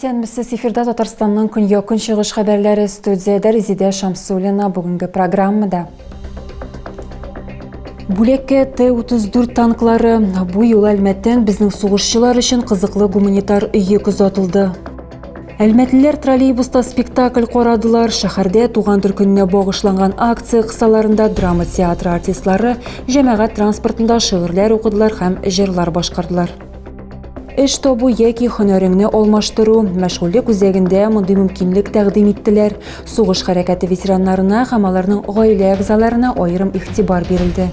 Исәнмесез, эфирда Татарстанның көньяк-көнчыгыш хәбәрләре, студияда Резидә Шамсуллина. Бүгенге программада бүлеккә Т-34 танклары. Бу юл Әлмәттән безнең сугышчылар өчен кызыклы гуманитар йөк озатылды. Әлмәтлеләр троллейбуста спектакль карадылар. Шәһәрдә туган тел көненә багышланган акция кысаларында драма театры артистлары җәмәгать транспортында шигырьләр укыдылар һәм җырлар башкардылар. Эш табу яки һөнәреңне алмаштыру мәшгульлек үзәгендә мондый мөмкинлек тәкъдим иттеләр. Сугыш хәрәкәте ветераннарына һәм аларның гаилә әгъзаларына аерым игътибар бирелде.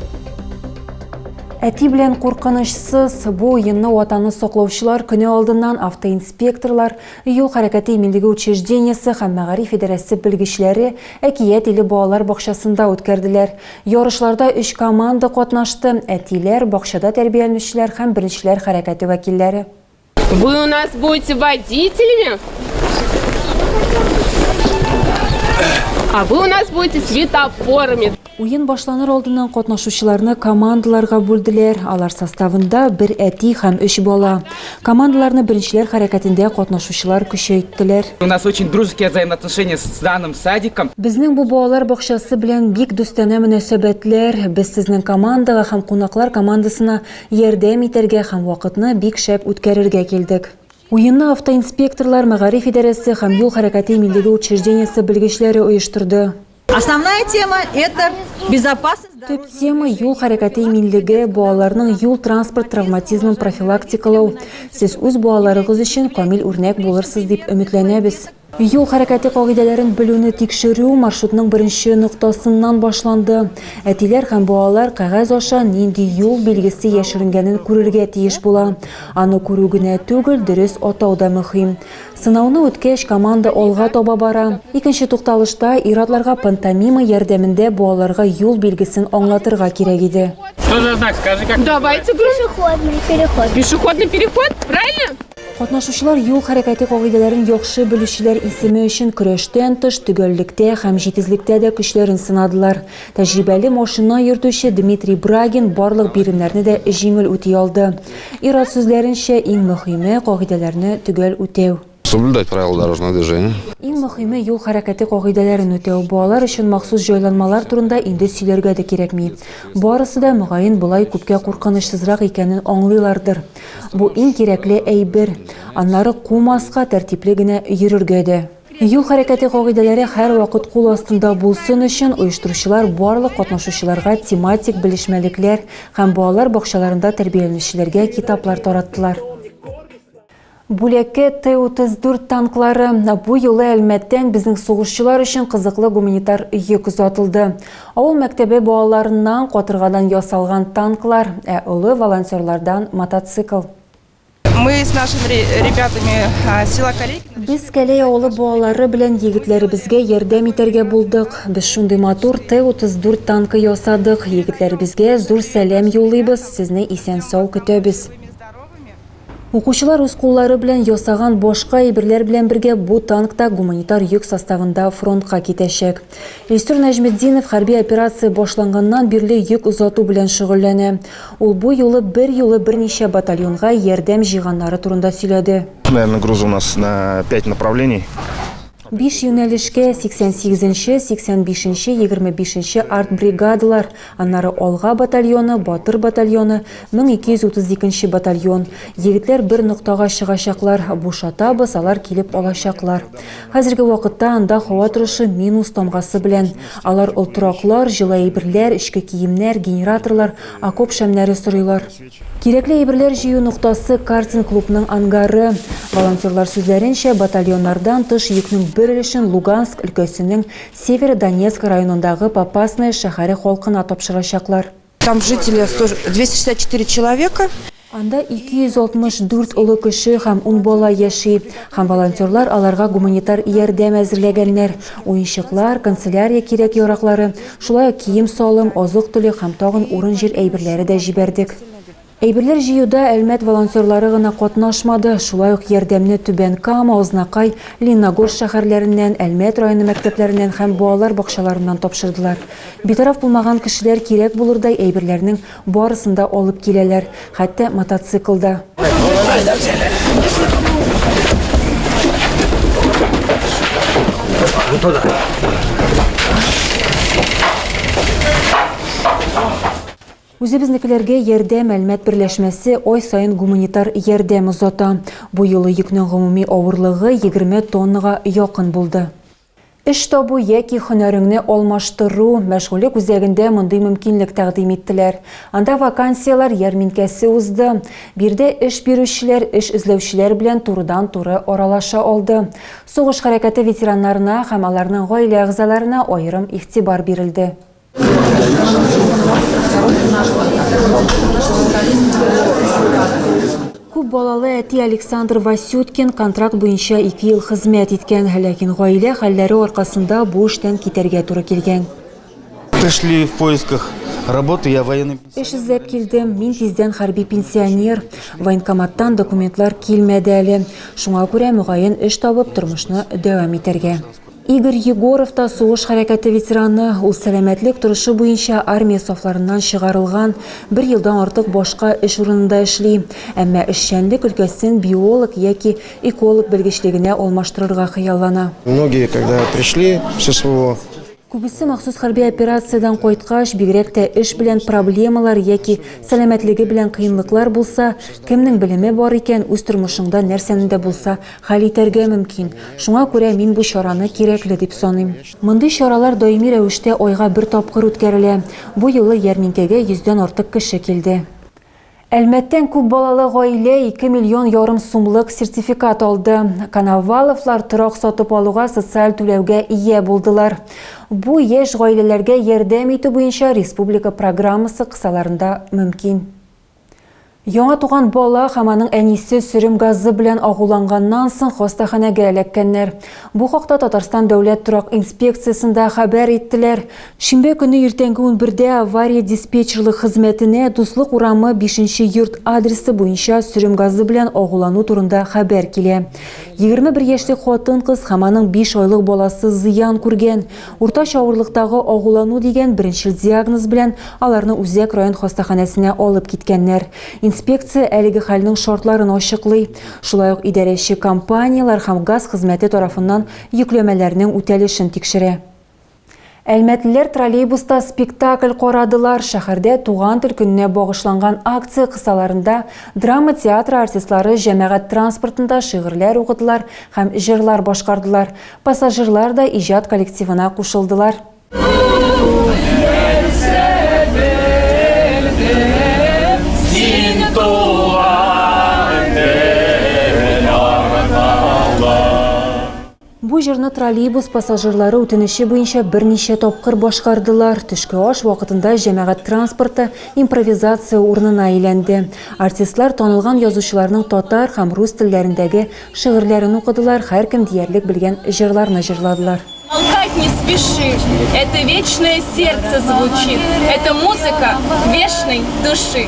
Әти белән куркынычсыз бу уенны ватанны саклаучылар көне алдыннан автоинспекторлар, юл хәрәкәте иминлеге учреждениесе һәм мәгариф идарәсе белгечләре Әкият иле балалар бакчасында үткәрделәр. Ярышларда 3 команда катнашты: әтиләр, бакчада тәрбияләнүчеләр һәм беренчеләр хәрәкәте вәкилләре. Вы у нас будете водителями, а вы у нас будете светофорами. Уен башланыр алдыннан катнашучыларны командаларга бүлделәр. Алар составында бер әти һәм 3 бала. Командаларны беренчеләр хәрәкәтендә катнашучылар көчәйттеләр. У нас очень дружеские взаимоотношения с данным садиком. Безнең бу балалар бакчасы белән бик дустанә мөнәсәбәтләр. Без сезнең командага һәм кунаклар командасына ярдәм итәргә һәм вакытны бик шәп үткәрергә килдек. Уенны автоинспекторлар, мәгариф идарәсе һәм юл хәрәкәте иминлеге учреждениесе белгечләре оештырды. Основная тема – это безопасность. Төп тема юл хәрәкәте иминлеге, балаларның юл транспорт травматизмын профилактикалау. Сез үз балаларыгыз өчен камил үрнәк булырсыз дип өметләнәбез. Юл хәрәкәте кагыйдәләрен белүне тикшерү маршрутның беренче ноктасыннан башланды. Әтиләр һәм балалар кәгазь аша нинди юл билгесе яшеренгәнен күрергә тиеш була. Аны күрү генә түгел, дөрес атау да мөһим. Сынауны үткәч, команда алга таба бара. Икенче тукталышта ир-атларга пантомима ярдәмендә балаларга юл билгесен аңлатырга кирәк иде. Что за знак? Скажи, как. Давайте Пешеходный переход. Пешеходный переход, правильно? Катнашучылар юл хәрәкәте кагыйдәләрен яхшы белүчеләр исеме өчен көрәштән тыш төгәллектә һәм җитезлектә дә көчләрен сынадылар. Тәҗрибәле машина йөртүче Дмитрий Брагин барлык биремнәрне дә җиңел үти алды. Ир-ат сүзләренчә, иң мөһиме кагыйдәләрне төгәл үтәү. Соблюдать правила дорожного движения. Иң мөһиме юл хәрәкәте кагыйдәләрен үтәү. Балалар өчен махсус җайланмалар турында инде сөйләргә дә кирәкми. Барысы да мөгаен булай күпкә куркынычсызрак икәнен аңлыйлардыр. Бу иң кирәкле әйбер. Аннары кумаска, тәртипле генә йөрергә дә. Юл хәрәкәте кагыйдәләре һәр вакыт кул астында булсын өчен оештыручылар барлык катнашучыларга тематик белешмәлекләр һәм балалар бакчаларында тәрбияләнүчеләргә китаплар тараттылар. Бүлеккә Т-34 танклары. Бу юлы Әлмәттән безнең сугышчылар өчен кызыклы гуманитар йөк озатылды. Авыл мәктәбе балаларыннан катыргадан ясалган танклар, олы волонтерлардан мотоцикл. Мы с нашими ребятами села Корейкина. Без Кәләй авылы балалары белән егетләребезгә ярдәм итәргә булдык. Без шундый матур Т-34 танкы ясадык. Егетләребезгә зур сәлам юллыйбыз. Сезне исән-сау көтәбез. Укучылар үз куллары белән ясаган башка әйберләр белән бергә бу танкта гуманитар йөк составында фронтка китәчәк. Илсур Нәҗметдинов хәрби операция башланганнан бирле йөк озату белән шөгыльләнә. Ул бу юлы берничә батальонга ярдәм җыйганнары турында сөйләде. Наверное, груз у нас на 5 направлений. 5 юнәлешкә 88-нче, 85-нче, 25-нче арт бригадалар, аннары Алга батальоны, Батыр батальоны, 1232-нче батальон. Егетләр бер ноктага чыгачаклар, бушатабыз, алар килеп алачаклар. Хәзерге вакытта анда һава торышы минус тамгасы белән. Алар ултыраклар, җылы әйберләр, эчке киемнәр, генераторлар, окоп шәмнәре сорыйлар. Кирәкле әйберләр җыю ноктасы картинг клубның ангары. Волонтерлар сүзләренчә, батальоннардан тыш йөкнең бер өлешен Луганск өлкәсенең Северодонецк районындагы Попасная шәһәре халкына тапшырачаклар. Там жители 264 человека. Анда 264 олы кеше һәм 10 бала яши. Һәм волонтерлар аларга гуманитар ярдәм әзерләгәннәр. Уенчыклар, канцелярия кирәк яраклары, шулай кием салым, азык-төлек һәм тагын урын җир әйберләре дә җибәрдек. Әйберләр җыюда Әлмәт волонтерлары гына катнашмады. Шулай ук ярдәмне Түбән Кама, Ознакай, Лениногорск шәһәрләреннән, Әлмәт районы мәктәпләреннән һәм балалар бакчаларыннан тапшырдылар. Битараф булмаган кешеләр кирәк булырдай әйберләрнең барысын да алып киләләр, хәтта мотоциклда. Үзебезнекеләргә ярдәм мәгълүмат берләшмәсе ай сайын гуманитар ярдәм узата. Бу юлы йөкнең гомуми авырлыгы 20 тоннага якын булды. Эш табу яки һөнәреңне алмаштыру мәшгульлек үзәгендә мондый мөмкинлек тәкъдим иттеләр. Анда вакансиялар ярминкәсе узды. Бирдә эш бирүчеләр, эш эзләүчеләр белән турыдан-туры аралаша алды. Сугыш хәрәкәте ветераннарына һәм аларның гаилә әгъзаларына аерым игътибар бирелде. Күп балалы әти Александр Васюткин контракт буенча 2 ел хезмәт иткән, ләкин гаилә хәлләре аркасында бу эштән китәргә туры килгән. Пришли в поисках работы, я военный. Эш эзләп килдем, мин тиздән хәрби пенсионер. Военкоматтан документлар килмәде әле. Шуңа күрә мөгаен эш табып тормышны дәвам итәргә. Игорь Егоров та сугыш хәрәкәте ветераны, ул сәламәтлек торышы буенча армия сафларыннан чыгарылган, 1 елдан артык башка эш урынында эшли. Әмма эшчәнлек өлкәсен биолог яки эколог белгечлегенә алмаштырырга хыяллана. Многие, когда пришли со своего... Күбесе махсус хәрби операциядән кайткач, бигрәк тә эш белән проблемалар яки сәламәтлеге белән кыенлыклар булса, кемнең белеме бар икән, үз тормышыңда нәрсәне дә булса хәл итәргә мөмкин. Шуңа күрә мин бу чараны кирәкле дип саныйм. Мондый чаралар даими рәвештә айга 1 тапкыр үткәрелә. Бу юлы ярминкәгә 100дән артык кеше килде. Әлмәттән күп балалы гаилә 2,5 миллион сумлык сертификат алды. Коноваловлар торак сатып алуга социаль түләүгә ия булдылар. Бу яшь гаиләләргә ярдәм итү буенча республика программасы кысаларында мөмкин. Яңа туган бала һәм аның әнисе сөрем газы белән агуланганнан соң хастаханәгә эләккәннәр. Бу хакта Татарстан дәүләт торак инспекциясендә хәбәр иттеләр. Шимбә көне иртәнге 11дә авария диспетчерлык хезмәтенә Дуслык урамы 5нче йорт адресы буенча сөрем газы белән агулану турында хәбәр килә. 21 яшьлек хатын-кыз һәм аның 5 айлык баласы зыян күргән. Уртача авырлыктагы агулану дигән беренчел диагноз белән аларны Үзәк район хастаханәсенә алып киткәннәр. Инспекция әлеге хәлнең шартларын ачыклый. Шулай ук идарәче компаниялар һәм газ хезмәте тарафыннан йөкләмәләрнең үтәлешен тикшерә. Әлмәтлеләр троллейбуста спектакль карадылар. Шәһәрдә туган тел көненә багышланган акция кысаларында драма театры артистлары җәмәгать транспортында шигырьләр укыдылар һәм җырлар башкардылар. Пассажирлар да иҗат коллективына кушылдылар. Бу җырны троллейбус пассажирлары үтенече буенча берничә тапкыр башкардылар. Төшке аш вакытында җәмәгать транспорты импровизация урынына әйләнде. Артистлар танылган язучыларның татар һәм рус телләрендәге шигырьләрен укыдылар, һәркем диярлек белгән җырларны җырладылар. Молкать не спеши, это вечное сердце звучит, это музыка вечной души.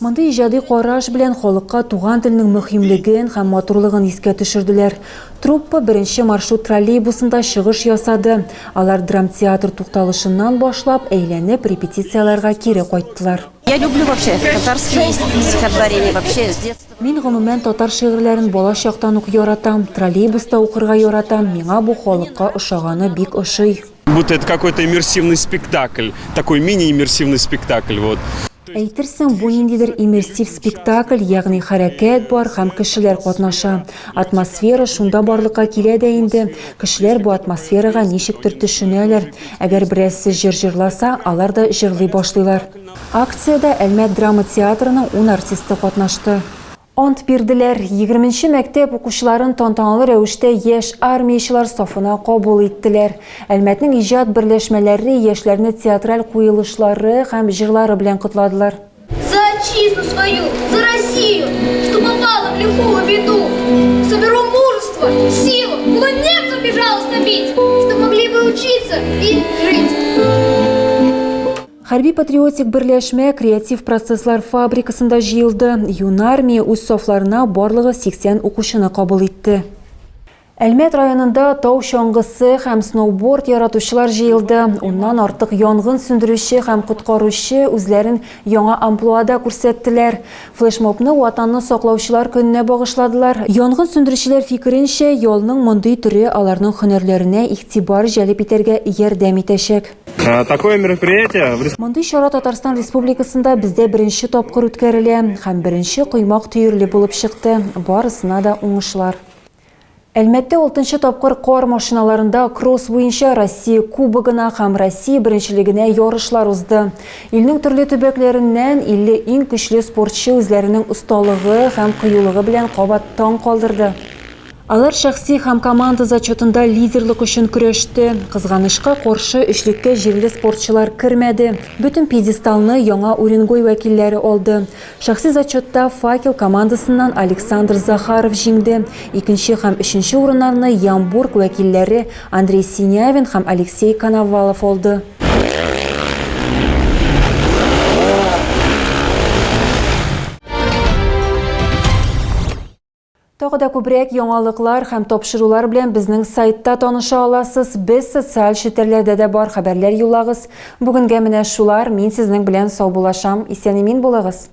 Мондый иҗади караш белән халыкка туган телнең мөһимлеген һәм матурлыгын искә төшерделәр. Труппа беренче маршрут троллейбусында чыгыш ясады. Алар драмтеатр тукталышыннан башлап әйләнеп репетицияларга кире кайттылар. Я люблю вообще татарские стихотворения вообще с детства. Мин гомумән татар шигырьләрен бала чактан ук яратам, троллейбуста укырга яратам. Миңа бу халыкка ошаганы бик ошый. Будто это какой-то иммерсивный спектакль, такой мини-иммерсивный спектакль, вот. Әйтерсең, бу ниндидер иммерсив спектакль, ягъни хәрәкәт бар һәм кешеләр катнаша. Атмосфера шунда барлыкка килә дә инде. Кешеләр бу атмосферага ничектер төшенәләр. Әгәр берәрсе җыр җырласа, алар да җырлый башлыйлар. Акциядә Әлмәт драма театрының 10 артисты катнашты. Ант бирделәр. 20нче мәктәп укучыларын тантаналы рәвештә яшь армиячылар сафына кабул иттеләр. Әлмәтнең иҗат берләшмәләре яшьләрне театраль куелышлары һәм җырлары белән кутладылар. За отчизну свою, за Россию, что попала в лихую беду. Соберу мужество, силу, буду немцев безжалостно бить, что могли бы учиться и жить. Хәрби-патриотик берләшмә креатив процесслар фабрикасында җыелды. Юн армия үз сафларына барлыгы 80 укучыны кабул итте. Әлмәт районында тау шаңғысы һәм сноуборд яратучылар җыелды. Оннан артык янгын сөндірүче һәм құтқаручы үзләрен яңа амплуада күрсәттеләр. Флешмобны ватанны саклаучылар көненә багышладылар. Янгын сөндерүчеләр фикеренчә, ялның мондый түре аларның һөнәрләренә игътибар җәлеп итәргә ярдәм итәчәк. Такое мероприятие... Мондый чара Татарстан Республикасында бездә беренче тапкыр үткәрелә һәм беренче коймак төйерле булып чыкты. Барысына да уңышлар. Әлмәттә 6-нчы тапкыр кар машиналарында кросс буенча Россия кубогына һәм Россия беренчелегенә ярышлар узды. Илнең төрле төбәкләреннән 50 иң көчле спортчы үзләренең осталыгы һәм кыюлыгы белән кабат таң калдырды. Алар шәхси һәм команда зачетында лидерлык өчен көрәште. Кызганычка каршы өчлеккә җирле спортчылар кермәде. Бөтен пьедесталны яңа Уренгой вәкилләре алды. Шәхси зачетта Факел командасыннан Александр Захаров җиңде. Икенче һәм өченче урыннарны Ямбург вәкилләре Андрей Синявин һәм Алексей Коновалов алды. Тагы да күбрәк яңалыклар һәм тапшырулар белән безнең сайтта таныша аласыз. Без социаль челтәрләрдә дә бар хәбәрләр юллагыз. Бүгенгә менә шулар. Мин сезнең белән сау булашам. Исән-имин булыгыз.